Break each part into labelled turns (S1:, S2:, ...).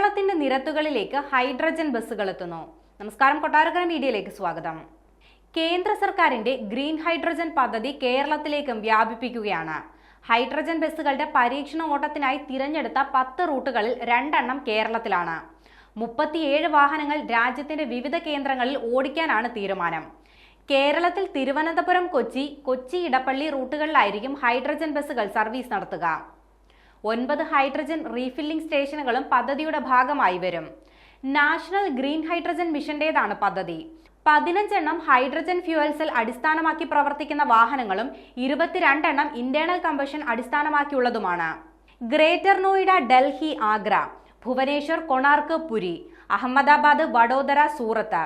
S1: കേരളത്തിന്റെ നിരത്തുകളിലേക്ക് ഹൈഡ്രജൻ ബസ്സുകൾ എത്തുന്നു. നമസ്കാരം, കൊട്ടാരക്കര മീഡിയയിലേക്ക് സ്വാഗതം. കേന്ദ്ര സർക്കാരിന്റെ ഗ്രീൻ ഹൈഡ്രജൻ പദ്ധതി കേരളത്തിലേക്കും വ്യാപിപ്പിക്കുകയാണ്. ഹൈഡ്രജൻ ബസ്സുകളുടെ പരീക്ഷണ ഓട്ടത്തിനായി തിരഞ്ഞെടുത്ത 10 റൂട്ടുകളിൽ 2 എണ്ണം കേരളത്തിലാണ്. 37 വാഹനങ്ങൾ രാജ്യത്തിന്റെ വിവിധ കേന്ദ്രങ്ങളിൽ ഓടിക്കാനാണ് തീരുമാനം. കേരളത്തിൽ തിരുവനന്തപുരം, കൊച്ചി, ഇടപ്പള്ളി റൂട്ടുകളിലായിരിക്കും ഹൈഡ്രജൻ ബസ്സുകൾ സർവീസ് നടത്തുക. 9 ഹൈഡ്രജൻ റീഫില്ലിംഗ് സ്റ്റേഷനുകളും പദ്ധതിയുടെ ഭാഗമായി വരും. നാഷണൽ ഗ്രീൻ ഹൈഡ്രജൻ മിഷന്റേതാണ് പദ്ധതി. 15 എണ്ണം ഹൈഡ്രജൻ ഫ്യൂവൽ സെൽ അടിസ്ഥാനമാക്കി പ്രവർത്തിക്കുന്ന വാഹനങ്ങളും 22 എണ്ണം ഇന്റേണൽ കമ്പഷൻ അടിസ്ഥാനമാക്കിയുള്ളതുമാണ്. ഗ്രേറ്റർ നോയിഡ, ഡൽഹി, ആഗ്ര, ഭുവനേശ്വർ, കൊണാർക്ക്, പുരി, അഹമ്മദാബാദ്, വഡോദര, സൂറത്ത്,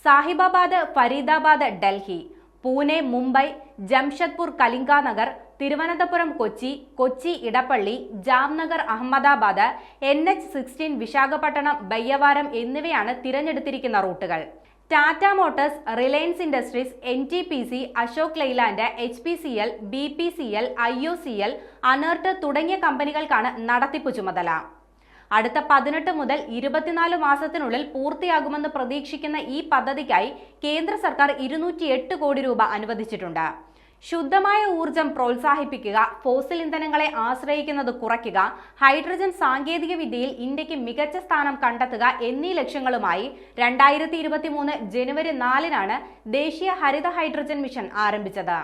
S1: സാഹിബാബാദ്, ഫരീദാബാദ്, ഡൽഹി, പൂനെ, മുംബൈ, ജംഷഡ്പൂർ, കലിംഗനഗർ, തിരുവനന്തപുരം, കൊച്ചി, ഇടപ്പള്ളി, ജാംനഗർ, അഹമ്മദാബാദ്, NH-16, വിശാഖപട്ടണം, ബയ്യവാരം എന്നിവയാണ് തിരഞ്ഞെടുത്തിരിക്കുന്ന റൂട്ടുകൾ. Tata motors, Reliance industries, NTPC, Ashok Leyland, HPCL, BPCL, IOCL, ANERT തുടങ്ങിയ കമ്പനികൾക്കാണ് നടത്തിപ്പ് ചുമതല. അടുത്ത 18 മുതൽ 24 മാസത്തിനുള്ളിൽ പൂർത്തിയാകുമെന്ന് പ്രതീക്ഷിക്കുന്ന ഈ പദ്ധതിക്കായി കേന്ദ്ര സർക്കാർ 208 കോടി രൂപ അനുവദിച്ചിട്ടുണ്ട്. ശുദ്ധമായ ഊർജം പ്രോത്സാഹിപ്പിക്കുക, ഫോസിൽ ഇന്ധനങ്ങളെ ആശ്രയിക്കുന്നത് കുറയ്ക്കുക, ഹൈഡ്രജൻ സാങ്കേതിക വിദ്യയിൽ ഇന്ത്യക്ക് മികച്ച സ്ഥാനം കണ്ടെത്തുക എന്നീ ലക്ഷ്യങ്ങളുമായി 2023 ജനുവരി 4-നാണ് ദേശീയ ഹരിത ഹൈഡ്രജൻ മിഷൻ ആരംഭിച്ചത്.